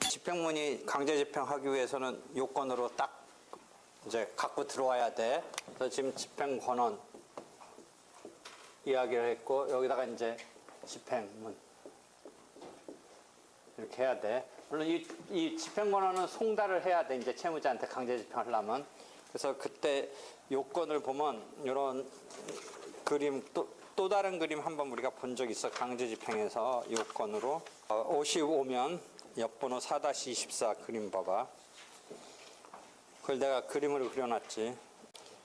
집행문이 강제 집행하기 위해서는 요건으로 딱 이제 갖고 들어와야 돼. 그래서 지금 집행 권한 이야기를 했고 여기다가 이제 집행문 이렇게 해야 돼. 물론 이 집행 권한은 송달을 해야 돼. 이제 채무자한테 강제 집행하려면. 그래서 그때 요건을 보면 이런 그림 또 다른 그림 한번 우리가 본 적 있어. 강제 집행에서 요건으로 55면 옆번호 4-24 그림 봐봐. 그걸 내가 그림으로 그려놨지.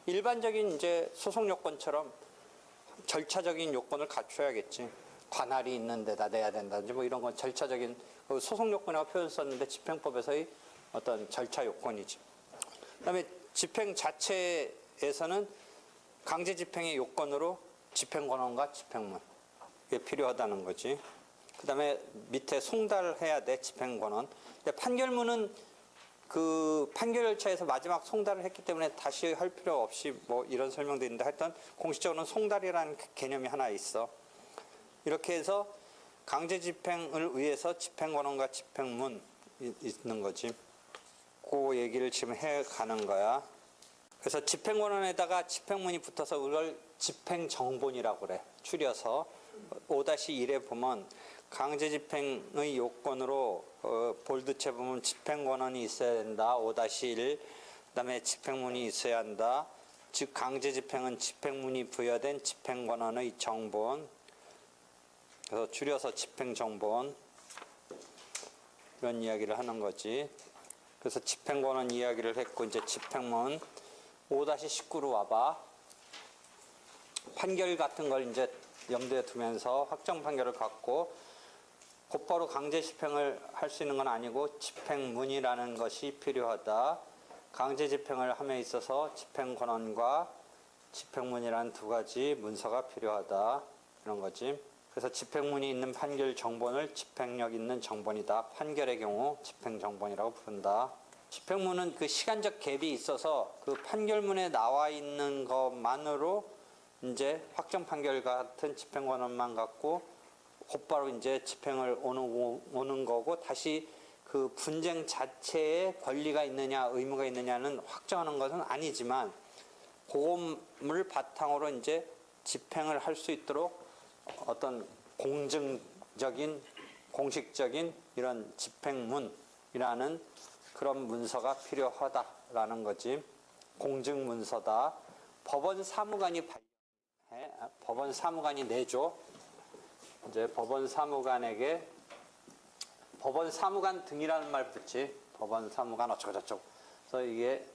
일반적인 이제 소송 요건처럼 절차적인 요건을 갖춰야겠지. 관할이 있는 데다 내야 된다든지 뭐 이런 건 절차적인 소송 요건이라고 표현 썼는데 집행법에서의 어떤 절차 요건이지. 그다음에 집행 자체에서는 강제 집행의 요건으로 집행 권한과 집행문 이게 필요하다는 거지. 그다음에 밑에 송달해야 돼. 집행 권한. 근데 판결문은 그 판결 절차에서 마지막 송달을 했기 때문에 다시 할 필요 없이 뭐 이런 설명도 있는데 하여튼 공식적으로는 송달이라는 개념이 하나 있어. 이렇게 해서 강제 집행을 위해서 집행 권한과 집행문 있는 거지. 그 얘기를 지금 해 가는 거야. 그래서 집행 권한에다가 집행문이 붙어서 그걸 집행 정본이라고 그래. 줄여서 5-1에 보면 강제 집행의 요건으로 볼드체 보면 집행 권한이 있어야 된다. 5-1. 그다음에 집행문이 있어야 한다. 즉 강제 집행은 집행문이 부여된 집행 권한의 정본. 그래서 줄여서 집행 정본 이런 이야기를 하는 거지. 그래서 집행 권한 이야기를 했고 이제 집행문 5-19로 와봐. 판결 같은 걸 이제 염두에 두면서 확정 판결을 갖고 곧바로 강제 집행을 할 수 있는 건 아니고 집행문이라는 것이 필요하다. 강제 집행을 함에 있어서 집행 권한과 집행문이라는 두 가지 문서가 필요하다. 이런 거지. 그래서 집행문이 있는 판결 정본을 집행력 있는 정본이다. 판결의 경우 집행 정본이라고 부른다. 집행문은 그 시간적 갭이 있어서 그 판결문에 나와 있는 것만으로 이제 확정 판결 같은 집행 권한만 갖고 곧바로 이제 집행을 오는 거고 다시 그 분쟁 자체에 권리가 있느냐 의무가 있느냐는 확정하는 것은 아니지만 그것을 바탕으로 이제 집행을 할 수 있도록 어떤 공증적인 공식적인 이런 집행문이라는 그런 문서가 필요하다라는 거지. 공증 문서다. 법원 사무관이 발령해. 법원 사무관이 내줘. 이제 법원 사무관에게 법원 사무관 등이라는 말 붙지. 법원 사무관 어쩌고저쩌고. 그래서 이게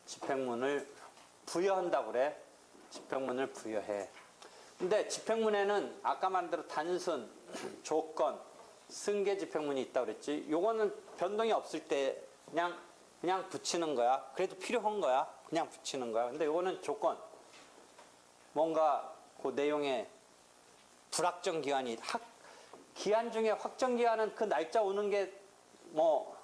집행문을 부여한다고 그래. 집행문을 부여해. 근데 집행문에는 아까 말한 대로 단순, 조건, 승계 집행문이 있다고 그랬지. 요거는 변동이 없을 때 그냥 붙이는 거야. 그래도 필요한 거야. 그냥 붙이는 거야. 근데 요거는 조건. 뭔가 그 내용에 불확정 기한이 기한 중에 확정 기한은 그 날짜 오는 게 뭐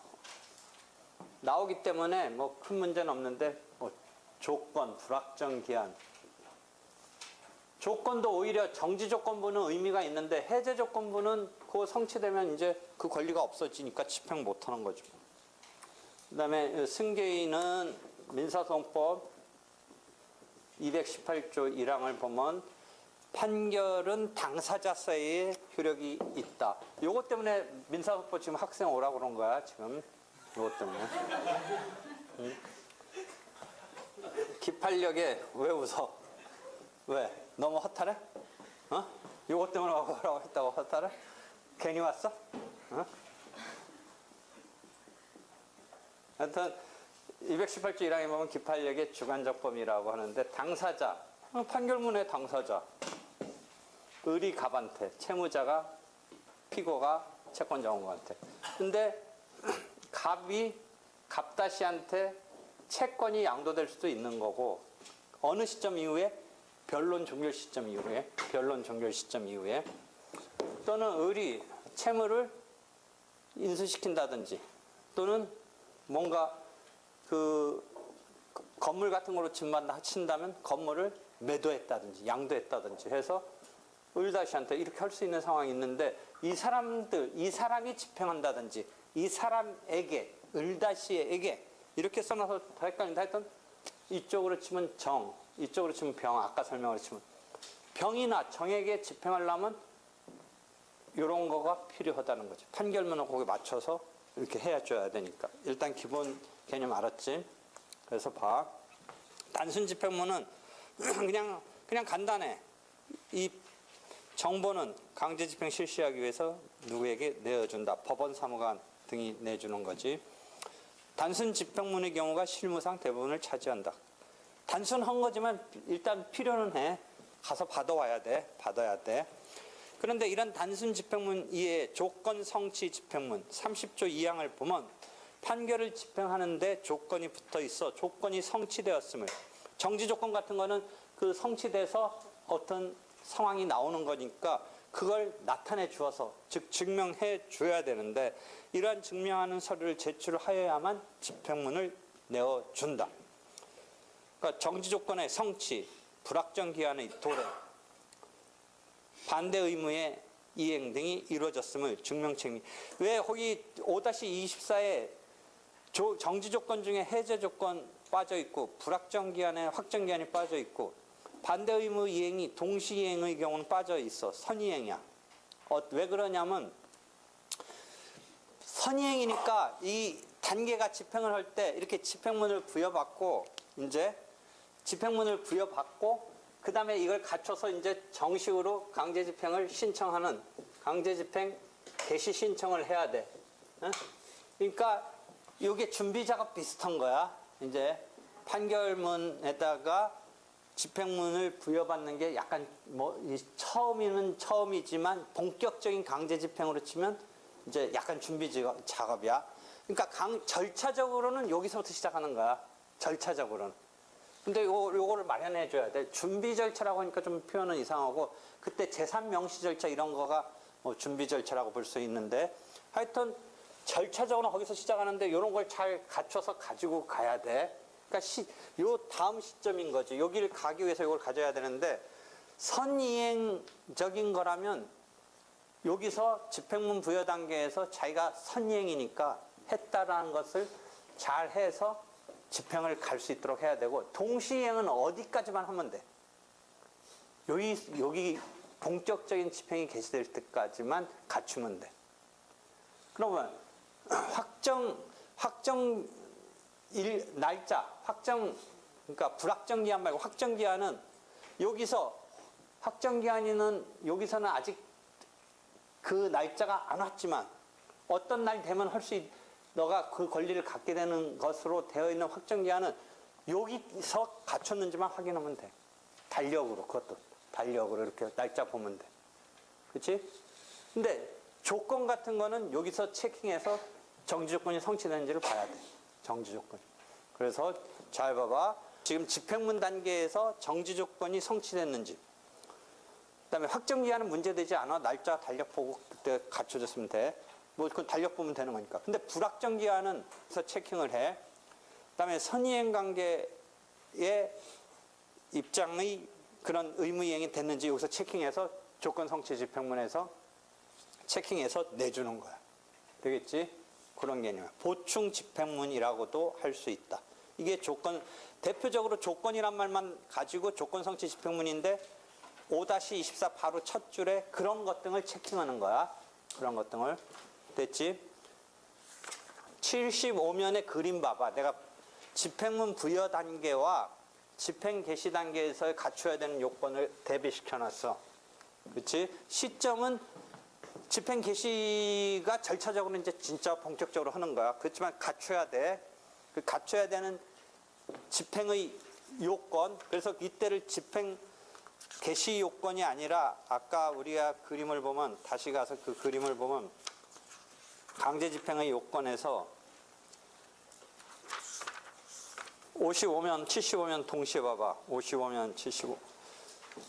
나오기 때문에 뭐 큰 문제는 없는데 뭐 조건, 불확정 기한. 조건도 오히려 정지 조건부는 의미가 있는데 해제 조건부는 그거 성취되면 이제 그 권리가 없어지니까 집행 못 하는 거죠. 그다음에 승계인은 민사소송법 218조 1항을 보면 판결은 당사자사이에 효력이 있다. 요것 때문에 민사소송법 지금 학생 오라고 그런 거야, 지금. 요것 때문에. 기판력에 왜 웃어? 왜? 너무 허탈해? 어? 요것 때문에 오라고 했다고 허탈해? 괜히 왔어? 어? 하여튼 218조 1항에 보면 기판력의 주관적 범위라고 하는데 당사자, 판결문의 당사자, 의리 갑한테, 채무자가 피고가 채권 정원한테. 근데 갑다시한테 채권이 양도될 수도 있는 거고 어느 시점 이후에? 변론 종결 시점 이후에 또는 의리, 채무를 인수시킨다든지 또는 뭔가 그 건물 같은 거로 집만 하친다면 건물을 매도했다든지 양도했다든지 해서 을다시한테 이렇게 할 수 있는 상황이 있는데 이 사람이 집행한다든지 이 사람에게 을다시에게 이렇게 써놔서 더 헷갈린다. 하여튼 이쪽으로 치면 정, 이쪽으로 치면 병, 아까 설명을 치면 병이나 정에게 집행하려면 이런 거가 필요하다는 거죠. 판결문을 거기에 맞춰서 이렇게 해줘야 되니까. 일단 기본 개념 알았지? 그래서 봐. 단순 집행문은 그냥 간단해. 이 정보는 강제 집행 실시하기 위해서 누구에게 내어준다. 법원 사무관 등이 내주는 거지. 단순 집행문의 경우가 실무상 대부분을 차지한다. 단순한 거지만 일단 필요는 해. 가서 받아와야 돼. 받아야 돼. 그런데 이런 단순 집행문 이외에 조건 성취 집행문 30조 2항을 보면 판결을 집행하는데 조건이 붙어 있어. 조건이 성취되었음을. 정지 조건 같은 거는 그 성취돼서 어떤 상황이 나오는 거니까 그걸 나타내 주어서 즉 증명해 줘야 되는데 이러한 증명하는 서류를 제출하여야만 집행문을 내어준다. 그러니까 정지 조건의 성취, 불확정 기한의 도래, 반대 의무의 이행 등이 이루어졌음을 증명 책임. 왜 거기 5-24에 정지 조건 중에 해제 조건 빠져 있고 불확정 기한에 확정 기한이 빠져 있고 반대 의무 이행이 동시 이행의 경우는 빠져 있어. 선이행이야. 왜 그러냐면 선이행이니까 이 단계가 집행을 할 때 이렇게 집행문을 부여받고 이제 집행문을 부여받고 그 다음에 이걸 갖춰서 이제 정식으로 강제 집행을 신청하는 강제 집행 개시 신청을 해야 돼. 그러니까 이게 준비 작업 비슷한 거야. 이제 판결문에다가 집행문을 부여받는 게 약간 처음이지만 본격적인 강제 집행으로 치면 이제 약간 준비 작업이야. 그러니까 절차적으로는 여기서부터 시작하는 거야. 절차적으로는. 근데 요거를 마련해 줘야 돼. 준비 절차라고 하니까 좀 표현은 이상하고 그때 제3명시 절차 이런 거가 준비 절차라고 볼 수 있는데 하여튼 절차적으로 거기서 시작하는데 이런 걸 잘 갖춰서 가지고 가야 돼. 그러니까 요 다음 시점인 거지. 여기를 가기 위해서 이걸 가져야 되는데 선이행적인 거라면 여기서 집행문 부여 단계에서 자기가 선이행이니까 했다라는 것을 잘 해서 집행을 갈 수 있도록 해야 되고 동시행은 어디까지만 하면 돼. 여기 본격적인 집행이 개시될 때까지만 갖추면 돼. 그러면 그러니까 불확정 기한 말고 확정 기한은 여기서 확정 기한이는 여기서는 아직 그 날짜가 안 왔지만 어떤 날 되면 너가 그 권리를 갖게 되는 것으로 되어 있는 확정 기한은 여기서 갖췄는지만 확인하면 돼. 달력으로 그것도 달력으로 이렇게 날짜 보면 돼. 그렇지? 근데 조건 같은 거는 여기서 체킹해서 정지 조건이 성취되는지를 봐야 돼. 정지 조건. 그래서 잘 봐봐. 지금 집행문 단계에서 정지 조건이 성취됐는지. 그다음에 확정 기한은 문제되지 않아. 날짜 달력 보고 그때 갖춰졌으면 돼. 그 달력 보면 되는 거니까. 근데 불확정 기한은 그래서 체킹을 해. 그다음에 선이행 관계의 입장의 그런 의무 이행이 됐는지 여기서 체킹해서 조건 성취 집행문에서 체킹해서 내주는 거야. 되겠지? 그런 개념이야. 보충 집행문이라고도 할 수 있다. 이게 대표적으로 조건이란 말만 가지고 조건 성취 집행문인데 5-24 바로 첫 줄에 그런 것 등을 체킹하는 거야. 그런 것 등을. 됐지? 75면의 그림 봐봐. 내가 집행문 부여 단계와 집행 개시 단계에서 갖춰야 되는 요건을 대비시켜 놨어. 그렇지? 시점은 집행 개시가 절차적으로 이제 진짜 본격적으로 하는 거야. 그렇지만 갖춰야 돼. 그 갖춰야 되는 집행의 요건. 그래서 이때를 집행 개시 요건이 아니라 아까 우리가 그림을 보면 다시 가서 그 그림을 보면 강제 집행의 요건에서 55면, 75면 동시에 봐봐. 55면, 75.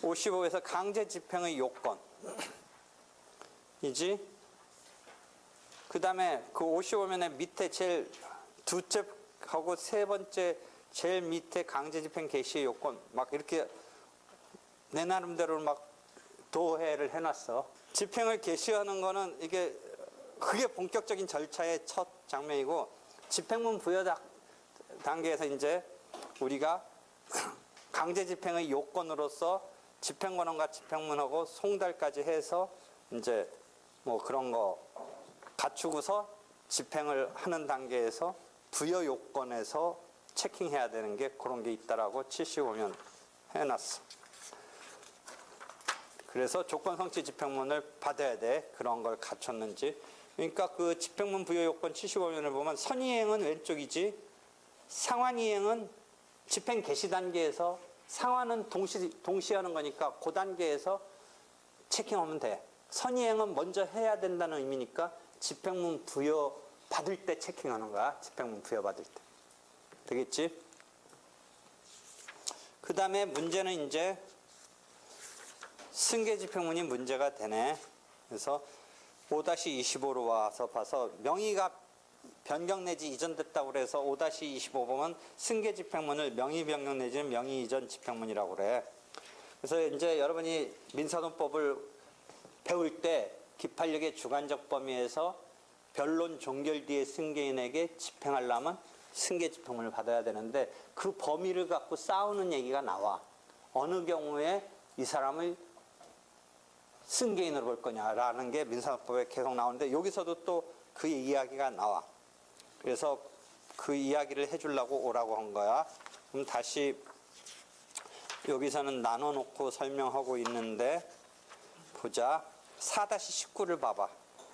55에서 강제 집행의 요건. 이지? 그 다음에 그 55면의 밑에 제일 두째하고 세 번째 제일 밑에 강제 집행 개시의 요건. 막 이렇게 내 나름대로 막 도해를 해놨어. 집행을 개시하는 거는 이게 그게 본격적인 절차의 첫 장면이고, 집행문 부여 단계에서 이제 우리가 강제 집행의 요건으로서 집행권원과 집행문하고 송달까지 해서 이제 뭐 그런 거 갖추고서 집행을 하는 단계에서 부여 요건에서 체킹해야 되는 게 그런 게 있다라고 75면 해놨어. 그래서 조건 성취 집행문을 받아야 돼. 그런 걸 갖췄는지. 그러니까 그 집행문 부여 요건 75면을 보면 선이행은 왼쪽이지, 상환이행은 집행 개시 단계에서, 상환은 동시하는 거니까 그 단계에서 체킹하면 돼. 선이행은 먼저 해야 된다는 의미니까 집행문 부여 받을 때 체킹하는 거야. 집행문 부여 받을 때. 되겠지? 그 다음에 문제는 이제 승계 집행문이 문제가 되네. 그래서 5-25로 와서 봐서 명의가 변경 내지 이전됐다고 그래서 5-25 보면 승계 집행문을 명의 변경 내지는 명의 이전 집행문이라고 그래. 그래서 이제 여러분이 민사소송법을 배울 때 기판력의 주관적 범위에서 변론 종결 뒤에 승계인에게 집행하려면 승계 집행문을 받아야 되는데 그 범위를 갖고 싸우는 얘기가 나와. 어느 경우에 이 사람을 승계인으로 볼 거냐라는 게 민사소송법에 계속 나오는데 여기서도 또 그 이야기가 나와. 그래서 그 이야기를 해주려고 오라고 한 거야. 그럼 다시 여기서는 나눠놓고 설명하고 있는데 보자. 4-19를 봐봐.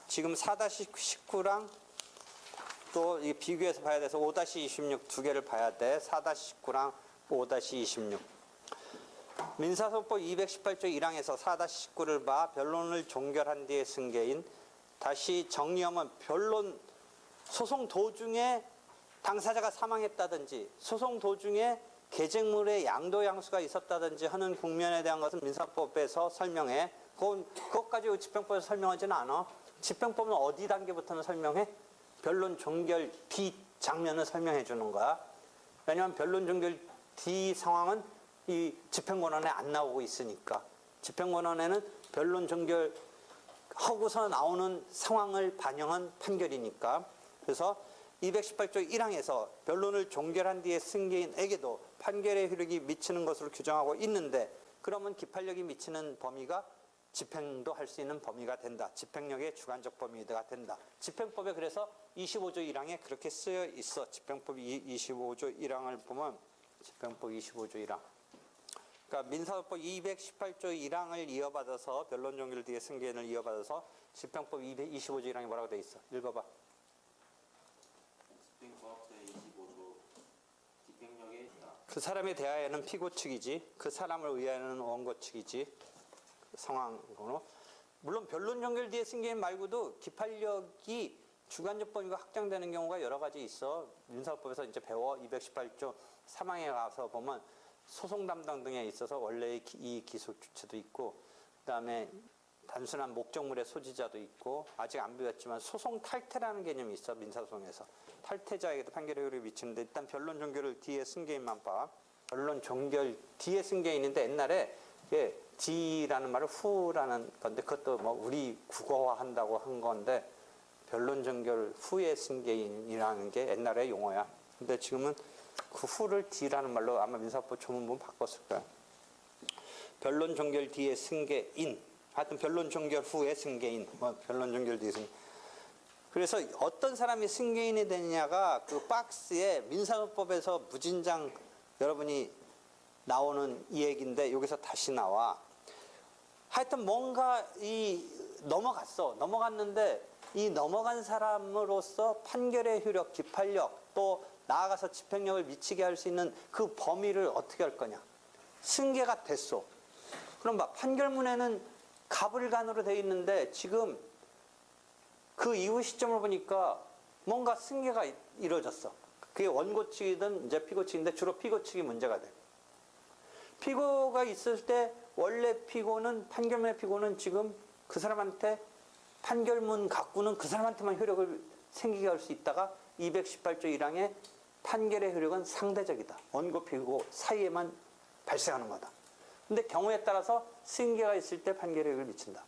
지금 4-19랑 또 비교해서 봐야 돼서 5-26 두 개를 봐야 돼. 4-19랑 5-26. 민사소송법 218조 1항에서 4-19를 봐. 변론을 종결한 뒤에 승계인. 다시 정리하면 변론 소송 도중에 당사자가 사망했다든지 소송 도중에 계쟁물의 양도양수가 있었다든지 하는 국면에 대한 것은 민사법에서 설명해. 그것까지 집행법에서 설명하지는 않아. 집행법은 어디 단계부터는 설명해? 변론 종결 뒤 장면을 설명해 주는 거야. 왜냐하면 변론 종결 뒤 상황은 이 집행권원에 안 나오고 있으니까. 집행권원에는 변론 종결 하고서 나오는 상황을 반영한 판결이니까. 그래서 218조 1항에서 변론을 종결한 뒤에 승계인에게도 판결의 효력이 미치는 것으로 규정하고 있는데 그러면 기판력이 미치는 범위가 집행도 할 수 있는 범위가 된다. 집행력의 주관적 범위가 된다. 집행법에 그래서 25조 1항에 그렇게 쓰여 있어. 집행법 25조 1항을 보면 집행법 25조 1항. 그러니까 민사소송법 218조 1항을 이어받아서 변론 종결 뒤에 승계인을 이어받아서 집행법 25조 1항이 뭐라고 돼 있어? 읽어봐. 집행법 제25조 집행력에 있다. 그 사람에 대하여는 피고 측이지, 그 사람을 의하여는 원고 측이지. 상황으로. 물론 변론 종결 뒤에 승계인 말고도 기판력이 주관적 범위가 확장되는 경우가 여러 가지 있어. 민사법에서 이제 배워. 218조 3항에 가서 보면 소송 담당 등에 있어서 원래의 이 기속 주체도 있고, 그 다음에 단순한 목적물의 소지자도 있고, 아직 안 배웠지만 소송 탈퇴라는 개념이 있어. 민사소송에서 탈퇴자에게도 판결의 효력이 미치는데 일단 변론 종결을 뒤에 승계인만 봐. 변론 종결 뒤에 승계인인데 옛날에 뒤라는 말을 후라는 건데 그것도 뭐 우리 국어화한다고 한 건데 변론 종결 후에 승계인이라는 게 옛날의 용어야. 근데 지금은 그 후를 뒤라는 말로 아마 민사법 조문본 바꿨을 거야. 변론 종결 뒤에 승계인. 하여튼 변론 종결 후에 승계인. 뭐 변론 종결 뒤에 승계인. 그래서 어떤 사람이 승계인이 되느냐가 그 박스에 민사법에서 무진장 여러분이 나오는 이 얘기인데 여기서 다시 나와. 하여튼 뭔가 넘어갔는데 이 넘어간 사람으로서 판결의 효력, 기판력 또 나아가서 집행력을 미치게 할 수 있는 그 범위를 어떻게 할 거냐. 승계가 됐어. 그럼 봐. 판결문에는 가불간으로 돼 있는데 지금 그 이후 시점을 보니까 뭔가 승계가 이루어졌어. 그게 원고 측이든 이제 피고 측인데 주로 피고 측이 문제가 돼. 피고가 있을 때 원래 피고는 판결문의 피고는 지금 그 사람한테 판결문 갖고는 그 사람한테만 효력을 생기게 할 수 있다가 218조 1항의 판결의 효력은 상대적이다. 원고 피고 사이에만 발생하는 거다. 근데 경우에 따라서 승계가 있을 때 판결의 효력을 미친다.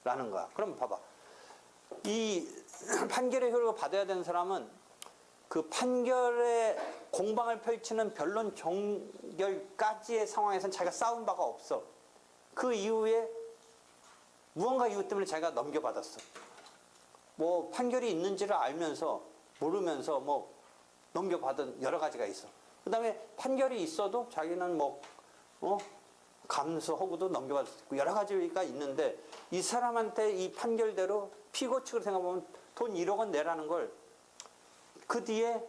라는 거야. 그럼 봐봐. 이 판결의 효력을 받아야 되는 사람은 그 판결의 공방을 펼치는 변론 종결까지의 상황에서는 자기가 싸운 바가 없어. 그 이후에 무언가 이유 때문에 자기가 넘겨받았어. 뭐 판결이 있는지를 알면서 모르면서 뭐 넘겨받은 여러 가지가 있어. 그 다음에 판결이 있어도 자기는 뭐 감수하고도 넘겨받을 수 있고 여러 가지가 있는데 이 사람한테 이 판결대로 피고 측으로 생각해보면 돈 1억 원 내라는 걸 그 뒤에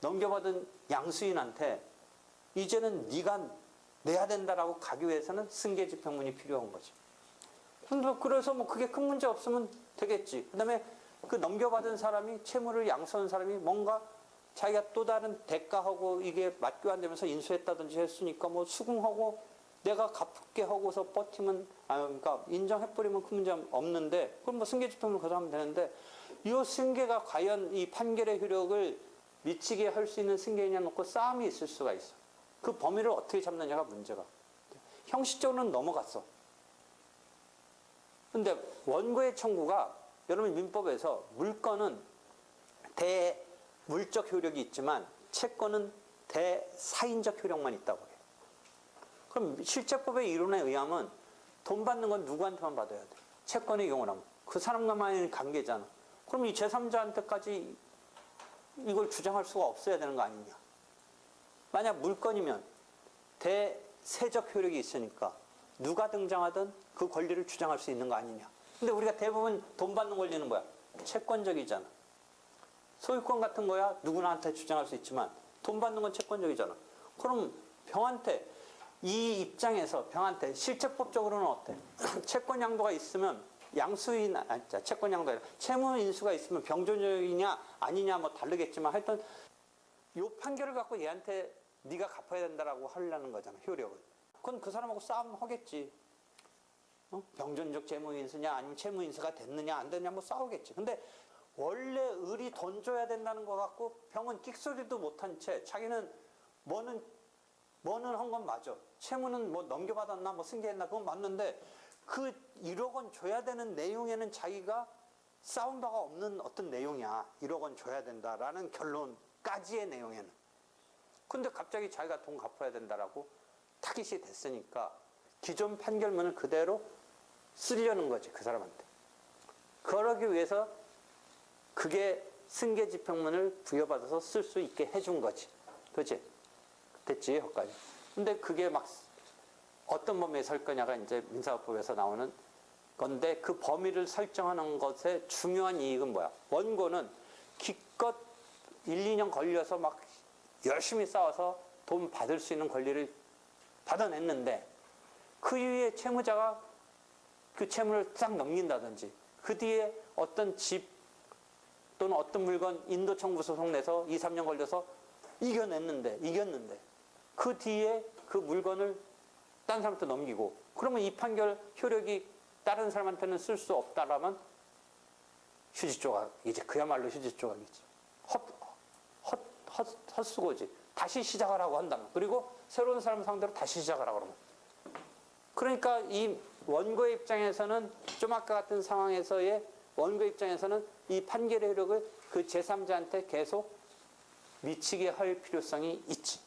넘겨받은 양수인한테 이제는 네가 내야 된다라고 가기 위해서는 승계집행문이 필요한 거지. 그래서 뭐 그게 큰 문제 없으면 되겠지. 그 다음에 그 넘겨받은 사람이 채무를 양수한 사람이 뭔가 자기가 또 다른 대가하고 이게 맞교환되면서 인수했다든지 했으니까 뭐 수긍하고 내가 갚게 하고서 버티면 그러니까 인정해버리면 큰 문제 없는데 그럼 뭐 승계집행을 거절하면 되는데 이 승계가 과연 이 판결의 효력을 미치게 할 수 있는 승계이냐 놓고 싸움이 있을 수가 있어. 그 범위를 어떻게 잡느냐가 문제가. 형식적으로는 넘어갔어. 근데 원고의 청구가 여러분 민법에서 물건은 대물적 효력이 있지만 채권은 대사인적 효력만 있다고 해요. 그럼 실제법의 이론에 의하면 돈 받는 건 누구한테만 받아야 돼? 채권의 경우라면. 그 사람과만의 관계잖아. 그럼 이 제3자한테까지 이걸 주장할 수가 없어야 되는 거 아니냐. 만약 물건이면 대세적 효력이 있으니까 누가 등장하든 그 권리를 주장할 수 있는 거 아니냐. 근데 우리가 대부분 돈 받는 권리는 뭐야? 채권적이잖아. 소유권 같은 거야 누구나한테 주장할 수 있지만 돈 받는 건 채권적이잖아. 그럼 병한테 이 입장에서 병한테 실체법적으로는 어때? 채권 양도가 있으면 양수인, 채권 양도 아니라 채무 인수가 있으면 병존적이냐 아니냐 뭐 다르겠지만 하여튼 요 판결을 갖고 얘한테 네가 갚아야 된다라고 하려는 거잖아, 효력을. 그건 그 사람하고 싸움 하겠지. 병존적 채무 인수냐 아니면 채무 인수가 됐느냐 안 됐느냐 뭐 싸우겠지. 근데 원래 을이 돈 줘야 된다는 거 갖고 병은 끽소리도 못한 채 자기는 뭐는 한 건 맞아. 채무는 뭐 넘겨받았나 뭐 승계했나 그건 맞는데 그 1억 원 줘야 되는 내용에는 자기가 싸운 바가 없는 어떤 내용이야. 1억 원 줘야 된다라는 결론까지의 내용에는. 근데 갑자기 자기가 돈 갚아야 된다라고 타깃이 됐으니까 기존 판결문을 그대로 쓰려는 거지, 그 사람한테. 그러기 위해서 그게 승계집행문을 부여받아서 쓸 수 있게 해준 거지. 그렇지? 됐지, 여기까지. 근데 그게 막 어떤 범위에 설 거냐가 이제 민사법에서 나오는 건데 그 범위를 설정하는 것의 중요한 이익은 뭐야? 원고는 기껏 1, 2년 걸려서 막 열심히 싸워서 돈 받을 수 있는 권리를 받아냈는데 그 이후에 채무자가 그 채무를 싹 넘긴다든지 그 뒤에 어떤 집 또는 어떤 물건 인도 청구 소송 내서 2, 3년 걸려서 이겼는데 그 뒤에 그 물건을 다른 사람한테 넘기고 그러면 이 판결 효력이 다른 사람한테는 쓸 수 없다라면 휴지 조각, 이제 그야말로 휴지 조각이지. 헛수고지. 다시 시작하라고 한다면. 그리고 새로운 사람 상대로 다시 시작하라고 그러면. 그러니까 이 원고의 입장에서는 좀 아까 같은 상황에서의 원고 입장에서는 이 판결의 효력을 그 제3자한테 계속 미치게 할 필요성이 있지.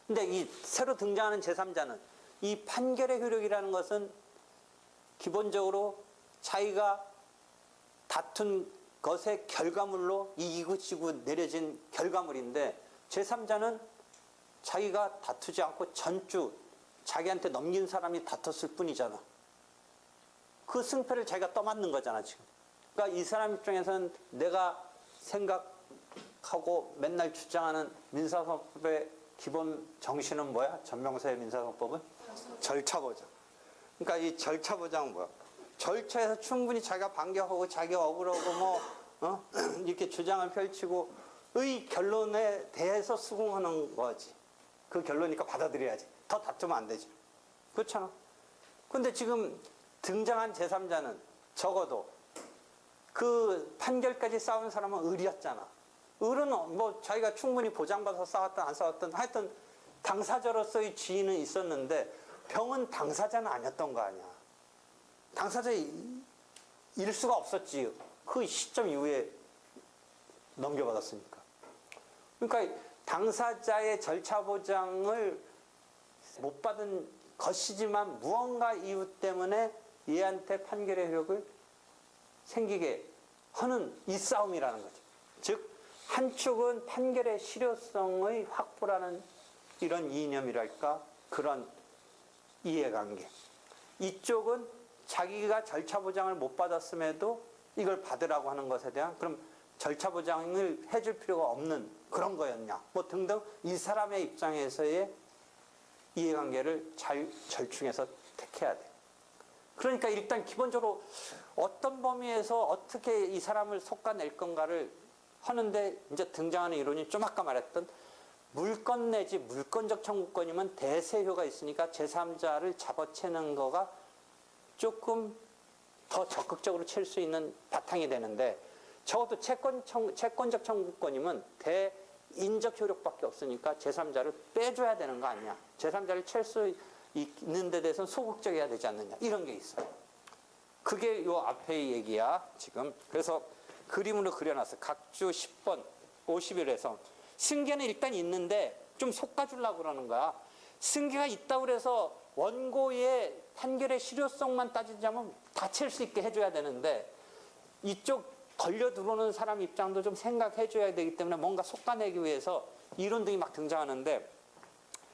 근데 이 새로 등장하는 제3자는 이 판결의 효력이라는 것은 기본적으로 자기가 다툰 것의 결과물로 이기고지고 내려진 결과물인데 제3자는 자기가 다투지 않고 전주 자기한테 넘긴 사람이 다퉜을 뿐이잖아. 그 승패를 자기가 떠맡는 거잖아 지금. 그러니까 이 사람 입장에서는 내가 생각하고 맨날 주장하는 민사소송법의 기본 정신은 뭐야? 전명서의 민사소송법은? 절차보장. 그러니까 이 절차보장은 뭐야? 절차에서 충분히 자기가 반격하고 자기가 억울하고 이렇게 주장을 펼치고 의 결론에 대해서 수긍하는 거지. 그 결론이니까 받아들여야지. 더 다투면 안 되지. 그렇잖아. 근데 지금 등장한 제3자는 적어도 그 판결까지 싸운 사람은 을이었잖아. 을은 뭐 자기가 충분히 보장받아서 싸웠든 안 싸웠든 하여튼 당사자로서의 지위는 있었는데 병은 당사자는 아니었던 거 아니야. 당사자일 수가 없었지. 그 시점 이후에 넘겨받았으니까. 그러니까 당사자의 절차 보장을 못 받은 것이지만 무언가 이유 때문에 얘한테 판결의 효력을 생기게 하는 이 싸움이라는 거죠. 즉 한쪽은 판결의 실효성의 확보라는 이런 이념이랄까 그런 이해관계. 이쪽은 자기가 절차 보장을 못 받았음에도 이걸 받으라고 하는 것에 대한 그럼 절차 보장을 해줄 필요가 없는 그런 거였냐 뭐 등등 이 사람의 입장에서의 이해관계를 잘 절충해서 택해야 돼. 그러니까 일단 기본적으로 어떤 범위에서 어떻게 이 사람을 솎아낼 건가를 하는데 이제 등장하는 이론이 좀 아까 말했던 물건 내지 물건적 청구권이면 대세효가 있으니까 제3자를 잡아채는 거가 조금 더 적극적으로 칠 수 있는 바탕이 되는데 적어도 채권적 청구권이면 대인적 효력밖에 없으니까 제3자를 빼줘야 되는 거 아니냐. 제3자를 칠 수 있는 데 대해서는 소극적이어야 되지 않느냐. 이런 게 있어요. 그게 요 앞의 얘기야 지금. 그래서 그림으로 그려놨어요. 각주 10번 50일에서 승계는 일단 있는데 좀 솎아주려고 그러는 거야. 승계가 있다고 그래서 원고의 판결의 실효성만 따지자면 다칠 수 있게 해줘야 되는데 이쪽 걸려 들어오는 사람 입장도 좀 생각해 줘야 되기 때문에 뭔가 솎아내기 위해서 이론 등이 막 등장하는데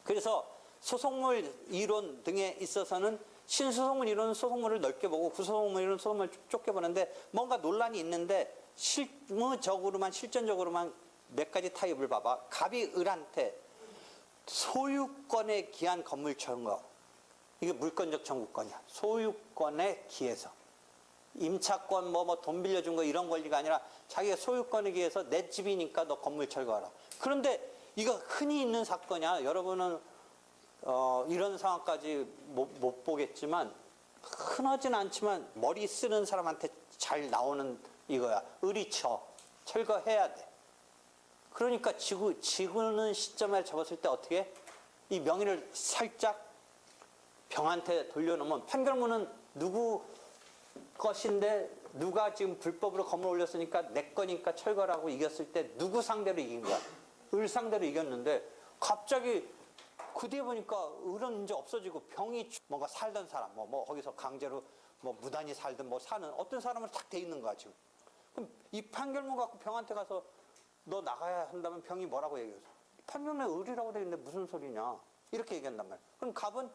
그래서 소송물 이론 등에 있어서는 신소송물 이론은 소송물을 넓게 보고 구소송물 이론은 소송물을 좁게 보는데 뭔가 논란이 있는데 실무적으로만 실전적으로만 몇 가지 타입을 봐봐. 갑이 을한테 소유권에 기한 건물 청구. 이게 물건적 청구권이야. 소유권에 기해서. 임차권 돈 빌려준 거 이런 권리가 아니라 자기가 소유권에 기해서 내 집이니까 너 건물 철거하라. 그런데 이거 흔히 있는 사건이야. 여러분은 이런 상황까지 못 보겠지만 흔하진 않지만 머리 쓰는 사람한테 잘 나오는 이거야. 의리처 철거해야 돼. 그러니까 지구는 시점을 잡았을 때 어떻게 이 명의를 살짝 병한테 돌려놓으면 판결문은 누구 것인데 누가 지금 불법으로 건물 올렸으니까 내 거니까 철거라고 이겼을 때 누구 상대로 이긴 거야? 을 상대로 이겼는데 갑자기 그 뒤에 보니까 을은 이제 없어지고 병이 뭔가 살던 사람 거기서 강제로 무단히 살든 사는 어떤 사람을 탁 돼 있는 거야 지금. 그럼 이 판결문 갖고 병한테 가서 너 나가야 한다면 병이 뭐라고 얘기해서 판결문에 을이라고 돼 있는데 무슨 소리냐 이렇게 얘기한단 말이야. 그럼 갑은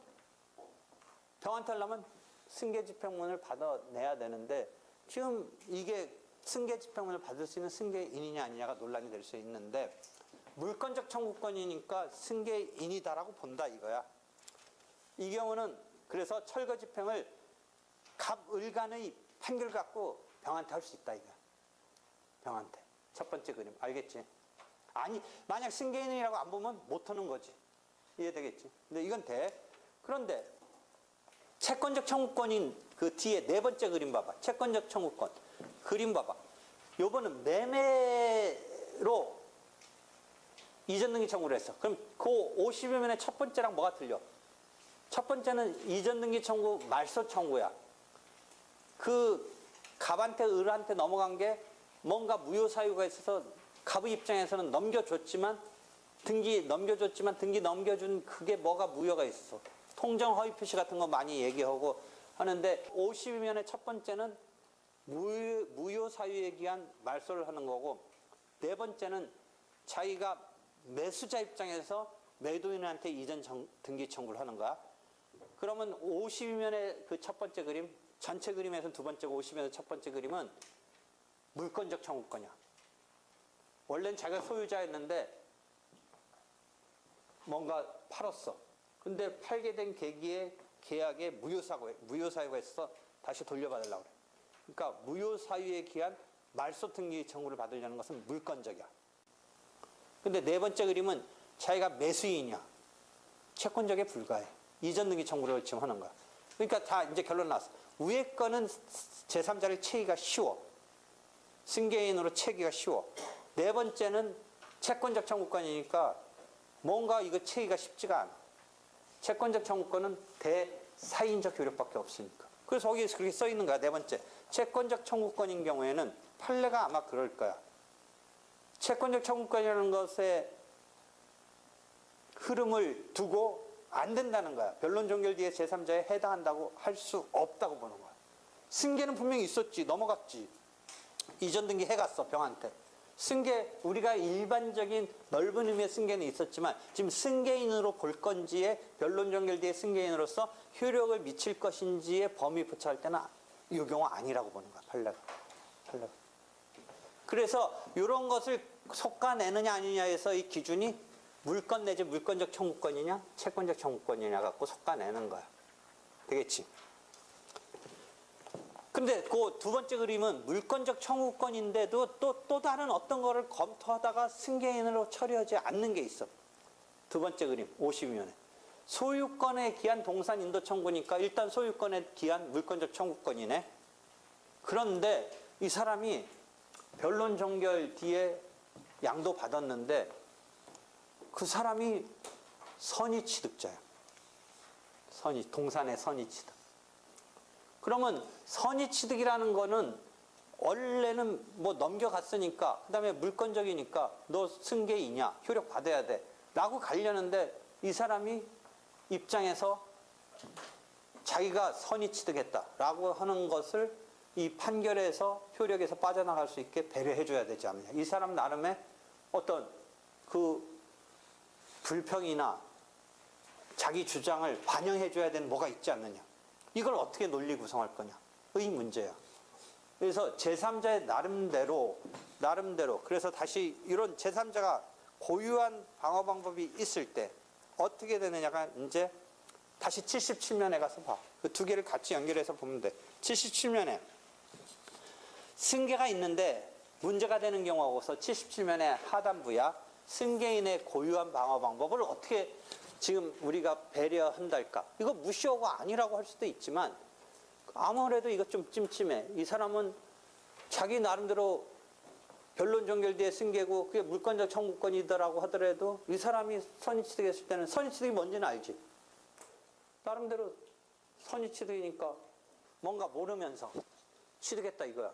병한테 하려면 승계집행문을 받아내야 되는데 지금 이게 승계집행문을 받을 수 있는 승계인이냐 아니냐가 논란이 될 수 있는데 물건적 청구권이니까 승계인이다라고 본다 이거야. 이 경우는 그래서 철거집행을 갑을 간의 판결 갖고 병한테 할 수 있다 이거야. 병한테. 첫 번째 그림 알겠지? 아니 만약 승계인이라고 안 보면 못 하는 거지. 이해되겠지? 근데 이건 돼. 그런데 채권적 청구권인 그 뒤에 네 번째 그림 봐봐. 채권적 청구권. 그림 봐봐. 요거는 매매로 이전 등기 청구를 했어. 그럼 그 50여면의 첫 번째랑 뭐가 틀려? 첫 번째는 이전 등기 청구 말소 청구야. 그 갑한테 을한테 넘어간 게 뭔가 무효 사유가 있어서 갑의 입장에서는 등기 넘겨준 그게 뭐가 무효가 있어. 통정 허위 표시 같은 거 많이 얘기하고 하는데 50이면의 첫 번째는 무효 사유에 기한 말소를 하는 거고 네 번째는 자기가 매수자 입장에서 매도인한테 이전 등기 청구를 하는 거야. 그러면 50이면의 그 첫 번째 그림 전체 그림에서는 두 번째고 50이면의 첫 번째 그림은 물건적 청구권이야. 원래는 자기가 소유자였는데 뭔가 팔았어. 근데 팔게 된 계기에 계약에 무효사유가 있어서 다시 돌려받으려고 그래. 그러니까 무효사유에 기한 말소 등기 청구를 받으려는 것은 물건적이야. 근데 네 번째 그림은 자기가 매수인이야. 채권적에 불과해. 이전 등기 청구를 지금 하는 거야. 그러니까 다 이제 결론 났어. 위에 거는 제3자를 채기가 쉬워. 승계인으로 채기가 쉬워. 네 번째는 채권적 청구권이니까 뭔가 이거 채기가 쉽지가 않아. 채권적 청구권은 대사인적 효력밖에 없으니까. 그래서 거기에 그렇게 써 있는 거야. 네 번째, 채권적 청구권인 경우에는 판례가 아마 그럴 거야. 채권적 청구권이라는 것에 흐름을 두고 안 된다는 거야. 변론 종결 뒤에 제3자에 해당한다고 할 수 없다고 보는 거야. 승계는 분명히 있었지. 넘어갔지. 이전 등기 해갔어. 병한테. 승계, 우리가 일반적인 넓은 의미의 승계는 있었지만 지금 승계인으로 볼 건지에 변론 종결 뒤에 승계인으로서 효력을 미칠 것인지의 범위 부처할 때는 이 경우 아니라고 보는 거야. 판례가. 그래서 이런 것을 속아내느냐 아니냐에서 이 기준이 물권 내지 물권적 청구권이냐 채권적 청구권이냐 갖고 속아내는 거야. 되겠지? 근데 그 두 번째 그림은 물권적 청구권인데도 또 다른 어떤 거를 검토하다가 승계인으로 처리하지 않는 게 있어. 두 번째 그림 52면에 소유권에 기한 동산 인도 청구니까 일단 소유권에 기한 물권적 청구권이네. 그런데 이 사람이 변론 종결 뒤에 양도 받았는데 그 사람이 선의취득자야. 동산의 선의취득. 그러면 선의취득이라는 거는 원래는 뭐 넘겨갔으니까 그 다음에 물권적이니까 너 승계이냐 효력 받아야 돼 라고 가려는데 이 사람이 입장에서 자기가 선의취득했다 라고 하는 것을 이 판결에서 효력에서 빠져나갈 수 있게 배려해 줘야 되지 않느냐. 이 사람 나름의 어떤 그 불평이나 자기 주장을 반영해 줘야 되는 뭐가 있지 않느냐. 이걸 어떻게 논리 구성할 거냐. 의 문제야. 그래서 제3자의 나름대로 그래서 다시 이런 제3자가 고유한 방어 방법이 있을 때 어떻게 되느냐가 이제 다시 77면에 가서 봐. 그 두 개를 같이 연결해서 보면 돼. 77면에 승계가 있는데 문제가 되는 경우하고서 77면에 하단부야. 승계인의 고유한 방어 방법을 어떻게 지금 우리가 배려한달까? 이거 무시하고 아니라고 할 수도 있지만 아무래도 이거 좀 찜찜해. 이 사람은 자기 나름대로 변론 종결 뒤에 승계고 그게 물권적 청구권이더라고 하더라도 이 사람이 선의취득했을 때는 선의취득이 뭔지는 알지. 나름대로 선의취득이니까 뭔가 모르면서 취득했다 이거야.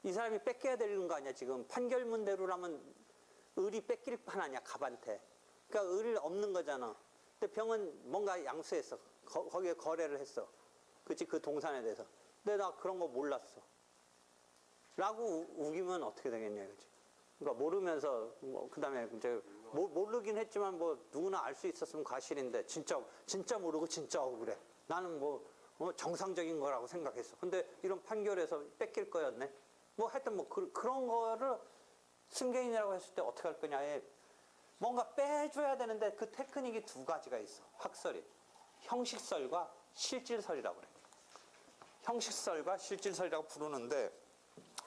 이 사람이 뺏겨야 되는 거 아니야 지금. 판결문대로라면 을이 뺏길 판 아니야 갑한테. 그러니까 을 없는 거잖아. 근데 병은 뭔가 양수했어. 거기에 거래를 했어. 그치 그 동산에 대해서. 근데 나 그런 거 몰랐어. 라고 우기면 어떻게 되겠냐 이거지. 그러니까 모르면서 그 다음에 이제 모르긴 했지만 뭐 누구나 알 수 있었으면 과실인데 진짜 모르고 진짜 억울해. 나는 뭐 정상적인 거라고 생각했어. 근데 이런 판결에서 뺏길 거였네. 뭐 하여튼 뭐 그런 거를 승계인이라고 했을 때 어떻게 할 거냐에 뭔가 빼줘야 되는데 그 테크닉이 두 가지가 있어. 학설이. 형식설과 실질설이라고 그래. 형식설과 실질설이라고 부르는데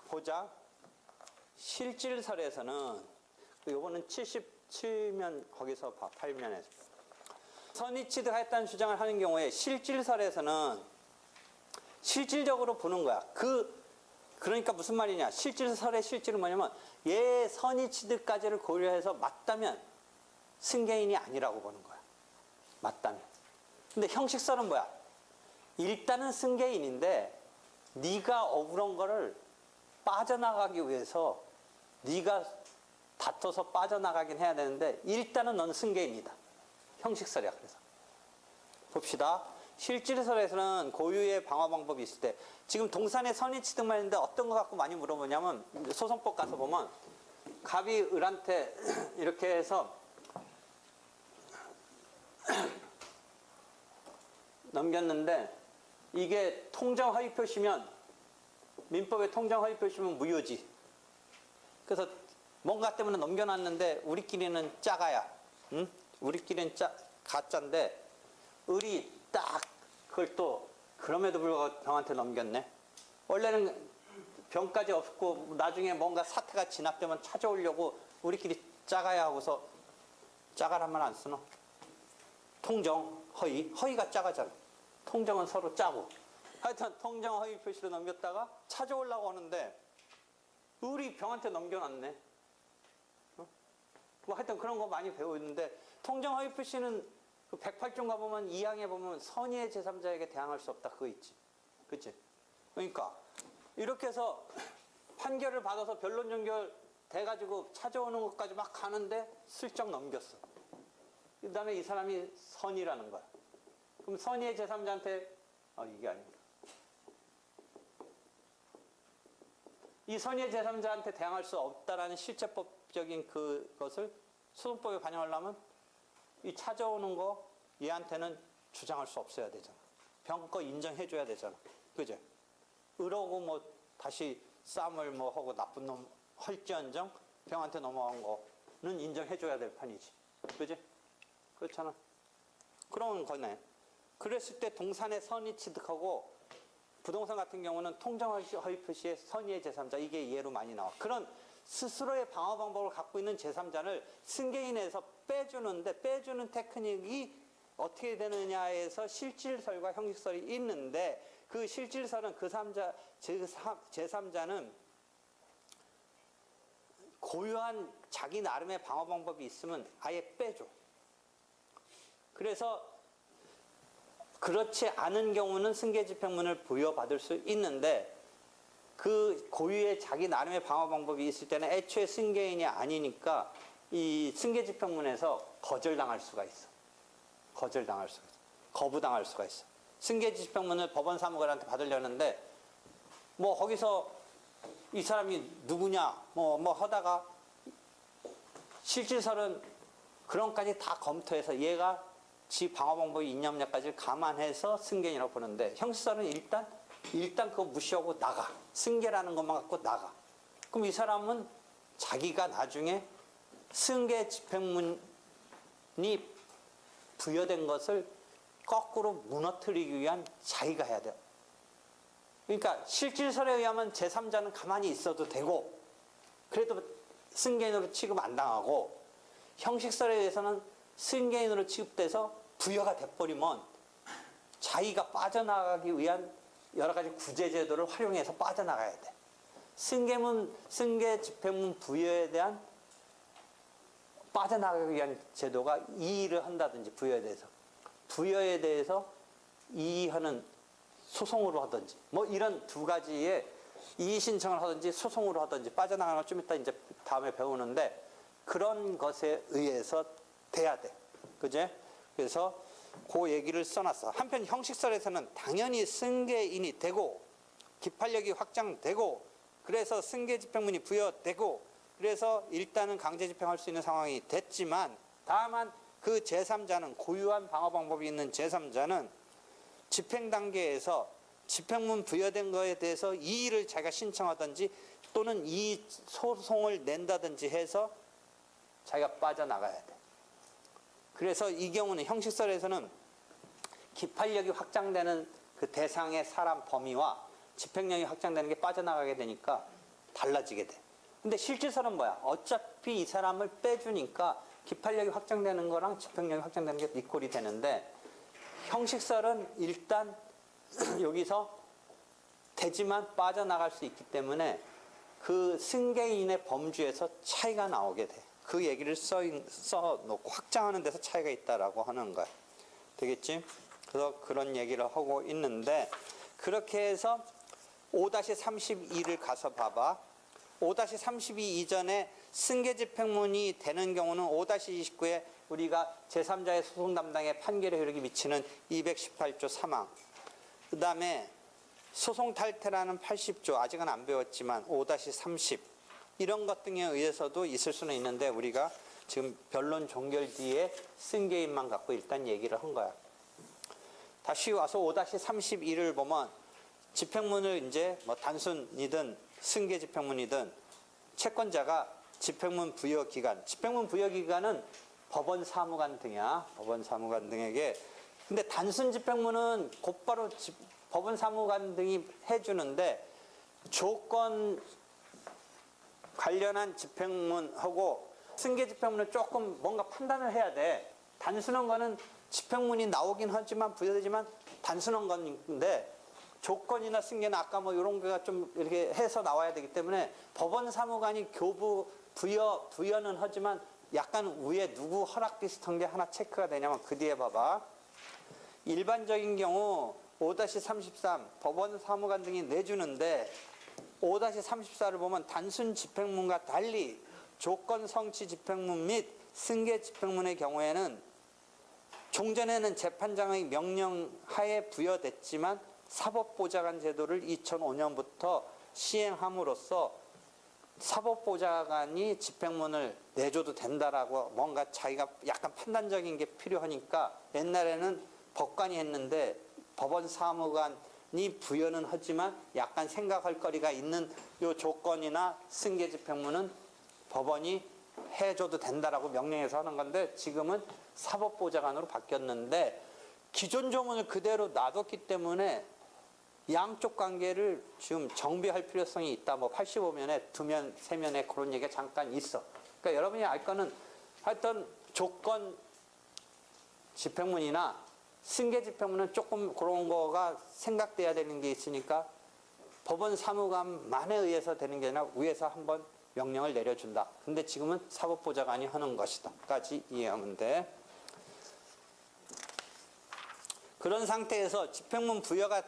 보자. 실질설에서는 요거는 77면 거기서 봐. 8면에서. 선의취득하였다는 주장을 하는 경우에 실질설에서는 실질적으로 보는 거야. 그러니까 무슨 말이냐. 실질설의 실질은 뭐냐면 얘 선의취득까지를 고려해서 맞다면 승계인이 아니라고 보는 거야. 맞다면. 근데 형식설은 뭐야? 일단은 승계인인데 네가 억울한 거를 빠져나가기 위해서 네가 다퉈서 빠져나가긴 해야 되는데 일단은 넌 승계인이다. 형식설이야. 그래서 봅시다. 실질설에서는 고유의 방어 방법이 있을 때 지금 동산의 선의취득만 있는데 어떤 거 갖고 많이 물어보냐면 소송법 가서 보면 갑이 을한테 이렇게 해서 넘겼는데 이게 통정 허위 표시면 민법의 통정 허위 표시면 무효지. 그래서 뭔가 때문에 넘겨놨는데 우리끼리는 짜가야. 응? 우리끼리는 가짜인데 을이 딱 그걸 또 그럼에도 불구하고 병한테 넘겼네. 원래는 병까지 없고 나중에 뭔가 사태가 진압되면 찾아오려고 우리끼리 짜가야 하고서 짜가란 말 안 쓰노? 통정, 허위가 짜가잖아. 통정은 서로 짜고. 하여튼 통정 허위 표시로 넘겼다가 찾아오려고 하는데 을이 병한테 넘겨놨네. 뭐 하여튼 그런 거 많이 배우는데 통정 허위 표시는 그 108종 가보면 2항에 보면 선의의 제3자에게 대항할 수 없다. 그거 있지. 그치? 그러니까 이렇게 해서 판결을 받아서 변론 종결 돼가지고 찾아오는 것까지 막 가는데 슬쩍 넘겼어. 그 다음에 이 사람이 선의라는 거야. 그럼 선의의 제3자한테 이게 아닙니다. 이 선의의 제3자한테 대항할 수 없다라는 실제법적인 그것을 소송법에 반영하려면 이 찾아오는 거 얘한테는 주장할 수 없어야 되잖아. 병거 인정해줘야 되잖아. 그죠? 의로고 뭐 다시 싸움을 뭐 하고 나쁜 놈 할지언정 병한테 넘어간 거는 인정해줘야 될 판이지. 그지? 그렇잖아. 그런 거네. 그랬을 때 동산의 선의 취득하고 부동산 같은 경우는 통정허위 표시의 선의의 제3자 이게 예로 많이 나와. 그런 스스로의 방어 방법을 갖고 있는 제3자를 승계인에서 빼주는데 빼주는 테크닉이 어떻게 되느냐에서 실질설과 형식설이 있는데 그 실질설은 그 제3자는 고유한 자기 나름의 방어 방법이 있으면 아예 빼줘. 그래서 그렇지 않은 경우는 승계집행문을 부여받을 수 있는데 그 고유의 자기 나름의 방어 방법이 있을 때는 애초에 승계인이 아니니까 이 승계집행문에서 거절당할 수가 있어. 거절당할 수가 있어. 거부당할 수가 있어. 승계집행문을 법원 사무관한테 받으려는데 뭐 거기서 이 사람이 누구냐 뭐 하다가 실질설은 그런 까지 다 검토해서 얘가 지 방어 방법이 있냐 없냐까지를 감안해서 승계인이라고 보는데 형식설은 일단 그거 무시하고 나가. 승계라는 것만 갖고 나가. 그럼 이 사람은 자기가 나중에 승계 집행문이 부여된 것을 거꾸로 무너뜨리기 위한 자기가 해야 돼요. 그러니까 실질설에 의하면 제3자는 가만히 있어도 되고 그래도 승계인으로 취급 안 당하고 형식설에 의해서는 승계인으로 취급돼서 부여가 돼버리면 자기가 빠져나가기 위한 여러 가지 구제제도를 활용해서 빠져나가야 돼. 승계 집행문 부여에 대한 빠져나가기 위한 제도가 이의를 한다든지 부여에 대해서 이의하는 소송으로 하든지 뭐 이런 두 가지의 이의 신청을 하든지 소송으로 하든지 빠져나가는 걸 좀 이따 이제 다음에 배우는데 그런 것에 의해서 돼야 돼. 그제? 그래서 그 얘기를 써놨어. 한편 형식설에서는 당연히 승계인이 되고 기판력이 확장되고 그래서 승계집행문이 부여되고 그래서 일단은 강제집행할 수 있는 상황이 됐지만 다만 그 제3자는 고유한 방어 방법이 있는 제3자는 집행 단계에서 집행문 부여된 거에 대해서 이의를 자기가 신청하든지 또는 이 소송을 낸다든지 해서 자기가 빠져나가야 돼. 그래서 이 경우는 형식설에서는 기판력이 확장되는 그 대상의 사람 범위와 집행력이 확장되는 게 빠져나가게 되니까 달라지게 돼. 근데 실질설은 뭐야? 어차피 이 사람을 빼주니까 기판력이 확장되는 거랑 집행력이 확장되는 게 이꼴이 되는데 형식설은 일단 여기서 되지만 빠져나갈 수 있기 때문에 그 승계인의 범주에서 차이가 나오게 돼. 그 얘기를 써놓고 확장하는 데서 차이가 있다라고 하는 거야. 되겠지? 그래서 그런 얘기를 하고 있는데 그렇게 해서 5-32를 가서 봐봐. 5-32 이전에 승계집행문이 되는 경우는 5-29에 우리가 제3자의 소송 담당의 판결에 효력이 미치는 218조 3항. 그 다음에 소송 탈퇴라는 80조 아직은 안 배웠지만 5-30 이런 것 등에 의해서도 있을 수는 있는데 우리가 지금 변론 종결 뒤에 승계인만 갖고 일단 얘기를 한 거야. 다시 와서 5-31을 보면 집행문을 이제 뭐 단순이든 승계 집행문이든 채권자가 집행문 부여 기간은 법원 사무관 등이야. 법원 사무관 등에게. 근데 단순 집행문은 곧바로 법원 사무관 등이 해주는데 조건 관련한 집행문하고 승계 집행문은 조금 뭔가 판단을 해야 돼. 단순한 거는 집행문이 나오긴 하지만 부여되지만 단순한 건데 조건이나 승계는 아까 뭐 이런 거가 좀 이렇게 해서 나와야 되기 때문에 법원 사무관이 교부 부여는 하지만 약간 위에 누구 허락 비슷한 게 하나 체크가 되냐면 그 뒤에 봐봐. 일반적인 경우 5-33 법원 사무관 등이 내주는데 5-34를 보면 단순 집행문과 달리 조건 성취 집행문 및 승계 집행문의 경우에는 종전에는 재판장의 명령하에 부여됐지만 사법보좌관 제도를 2005년부터 시행함으로써 사법보좌관이 집행문을 내줘도 된다라고 뭔가 자기가 약간 판단적인 게 필요하니까 옛날에는 법관이 했는데 법원 사무관이 부여는 하지만 약간 생각할 거리가 있는 요 조건이나 승계 집행문은 법원이 해줘도 된다라고 명령해서 하는 건데 지금은 사법보좌관으로 바뀌었는데 기존 조문을 그대로 놔뒀기 때문에 양쪽 관계를 지금 정비할 필요성이 있다. 뭐 85면에 2면, 3면에 그런 얘기가 잠깐 있어. 그러니까 여러분이 알 거는 하여튼 조건 집행문이나 승계 집행문은 조금 그런 거가 생각돼야 되는 게 있으니까 법원 사무관만에 의해서 되는 게 아니라 위에서 한번 명령을 내려준다. 근데 지금은 사법보좌관이 하는 것이다. 까지 이해하면 돼. 그런 상태에서 집행문 부여를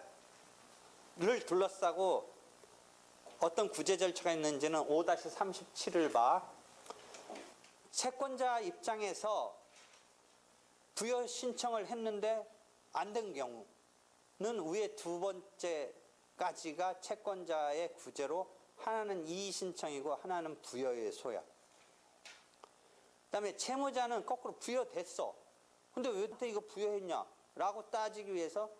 둘러싸고 어떤 구제 절차가 있는지는 5-37을 봐. 채권자 입장에서 부여 신청을 했는데 안 된 경우는 위에 두 번째까지가 채권자의 구제로 하나는 이의 신청이고 하나는 부여의 소야. 그다음에 채무자는 거꾸로 부여됐어. 근데 왜 이거 부여했냐? 라고 따지기 위해서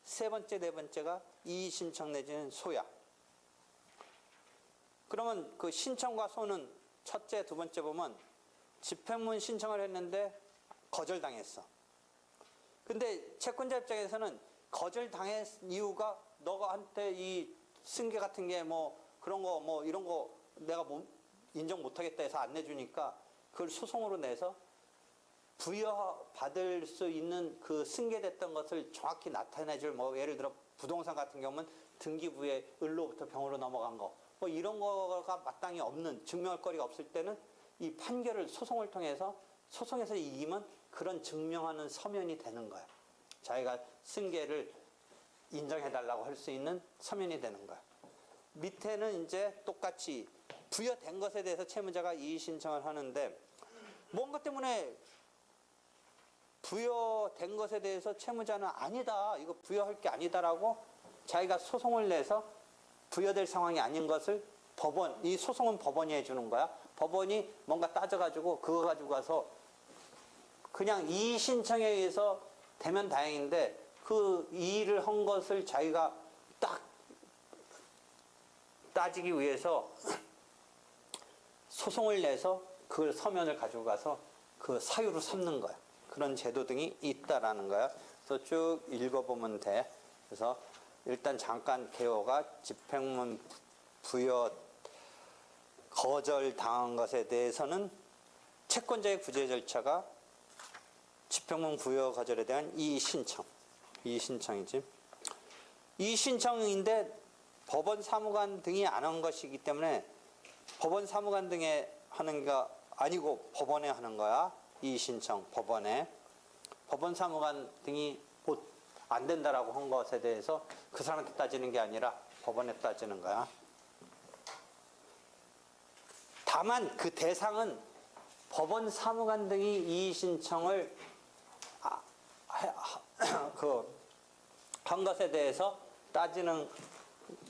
세 번째, 네 번째가 이의 신청 내지는 소야. 그러면 그 신청과 소는 첫째, 두 번째 보면 집행문 신청을 했는데 거절당했어. 근데 채권자 입장에서는 거절당한 이유가 너가한테 이 승계 같은 게 뭐 그런 거 뭐 이런 거 내가 인정 못하겠다 해서 안 내주니까 그걸 소송으로 내서 부여받을 수 있는 그 승계됐던 것을 정확히 나타내줄 뭐 예를 들어 부동산 같은 경우는 등기부에 을로부터 병으로 넘어간 거 뭐 이런 거가 마땅히 없는 증명할 거리가 없을 때는 이 판결을 소송을 통해서 소송에서 이기면 그런 증명하는 서면이 되는 거야. 자기가 승계를 인정해달라고 할 수 있는 서면이 되는 거야. 밑에는 이제 똑같이 부여된 것에 대해서 채무자가 이의 신청을 하는데 뭔가 때문에 부여된 것에 대해서 채무자는 아니다. 이거 부여할 게 아니다라고 자기가 소송을 내서 부여될 상황이 아닌 것을 이 소송은 법원이 해주는 거야. 법원이 뭔가 따져가지고 그거 가지고 가서 그냥 이의 신청에 의해서 되면 다행인데 그 이의를 한 것을 자기가 딱 따지기 위해서 소송을 내서 그 서면을 가지고 가서 그 사유로 삼는 거야. 그런 제도 등이 있다라는 거야. 그래서 쭉 읽어보면 돼. 그래서 일단 잠깐 개요가 집행문 부여 거절당한 것에 대해서는 채권자의 구제 절차가 집행문 부여 거절에 대한 이의 신청이지. 이의 신청인데 법원 사무관 등이 안 한 것이기 때문에 법원 사무관 등에 하는 게 아니고 법원에 하는 거야. 이의 신청 법원에. 법원 사무관 등이 안 된다라고 한 것에 대해서 그 사람한테 따지는 게 아니라 법원에 따지는 거야. 다만 그 대상은 법원 사무관 등이 이의 신청을 한 것에 대해서 따지는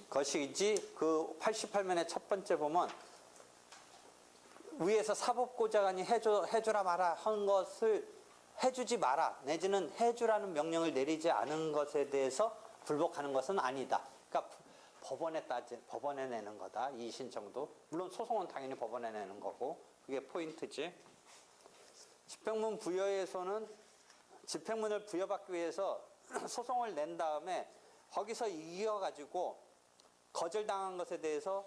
것이지 그 88면의 첫 번째 보면 위에서 사법고자관이 해주라 마라 한 것을 해주지 마라 내지는 해주라는 명령을 내리지 않은 것에 대해서 불복하는 것은 아니다. 그러니까 법원에 내는 거다. 이 신청도. 물론 소송은 당연히 법원에 내는 거고 그게 포인트지. 집행문 부여에서는 집행문을 부여받기 위해서 소송을 낸 다음에 거기서 이겨가지고 거절당한 것에 대해서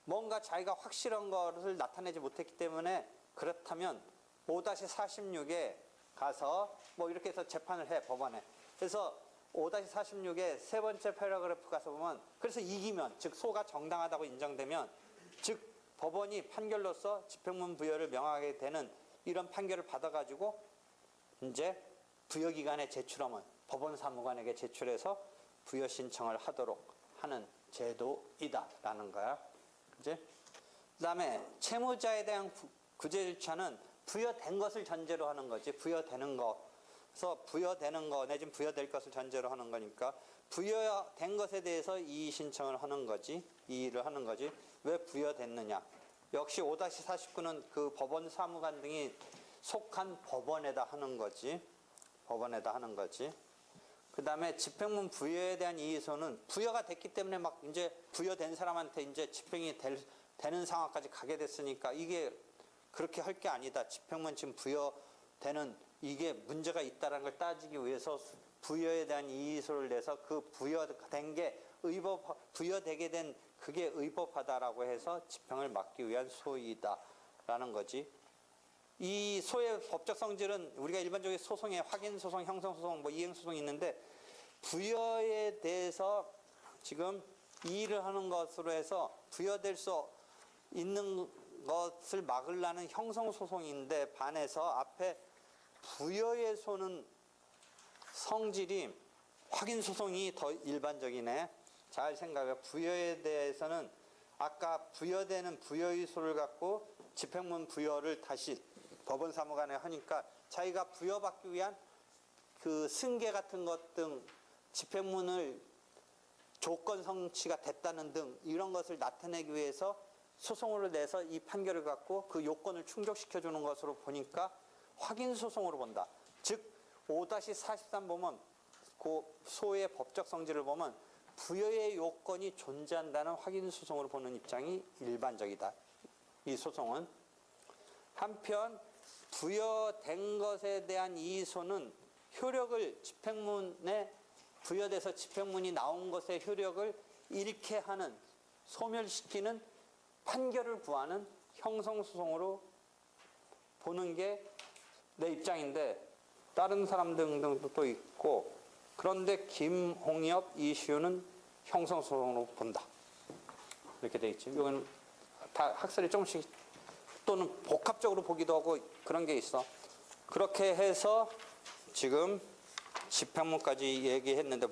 뭔가 자기가 확실한 것을 나타내지 못했기 때문에 그렇다면 5-46에 가서 뭐 이렇게 해서 재판을 해 법원에. 그래서 5-46의 세 번째 패러그래프 가서 보면 그래서 이기면 즉 소가 정당하다고 인정되면 즉 법원이 판결로서 집행문 부여를 명하게 되는 이런 판결을 받아가지고 이제 부여기관에 제출하면 법원 사무관에게 제출해서 부여 신청을 하도록 하는 제도이다라는 거야. 그지? 그다음에 채무자에 대한 구제 절차는 부여된 것을 전제로 하는 거지. 부여되는 거. 그래서 부여되는 거 내지는 부여될 것을 전제로 하는 거니까 부여된 것에 대해서 이의 신청을 하는 거지. 이의를 하는 거지. 왜 부여됐느냐. 역시 5-49는 그 법원 사무관 등이 속한 법원에다 하는 거지. 법원에다 하는 거지. 그 다음에 집행문 부여에 대한 이의소는 부여가 됐기 때문에 막 이제 부여된 사람한테 이제 집행이 되는 상황까지 가게 됐으니까 이게 그렇게 할 게 아니다. 집행문 지금 부여되는 이게 문제가 있다는 걸 따지기 위해서 부여에 대한 이의소를 내서 그 부여된 게 부여되게 된 그게 의법하다라고 해서 집행을 막기 위한 소이다라는 거지. 이 소의 법적 성질은 우리가 일반적인 소송에 확인 소송, 형성 소송, 뭐 이행 소송이 있는데 부여에 대해서 지금 이의를 하는 것으로 해서 부여될 수 있는 것을 막으려는 형성 소송인데 반해서 앞에 부여의 소는 성질이 확인 소송이 더 일반적이네. 잘 생각해. 부여에 대해서는 아까 부여되는 부여의 소를 갖고 집행문 부여를 다시 법원 사무관에 하니까 자기가 부여받기 위한 그 승계 같은 것 등 집행문을 조건 성취가 됐다는 등 이런 것을 나타내기 위해서 소송으로 내서 이 판결을 갖고 그 요건을 충족시켜 주는 것으로 보니까 확인 소송으로 본다. 즉 5-43 보면 그 소의 법적 성질을 보면 부여의 요건이 존재한다는 확인 소송으로 보는 입장이 일반적이다. 이 소송은 한편 부여된 것에 대한 이의소는 효력을 집행문에 부여돼서 집행문이 나온 것의 효력을 잃게 하는 소멸시키는 판결을 구하는 형성소송으로 보는 게 내 입장인데 다른 사람들도 또 있고 그런데 김홍엽, 이시우는 형성소송으로 본다. 이렇게 돼 있지. 이건 다 학설이 조금씩 또는 복합적으로 보기도 하고 그런 게 있어. 그렇게 해서 지금 집행문까지 얘기했는데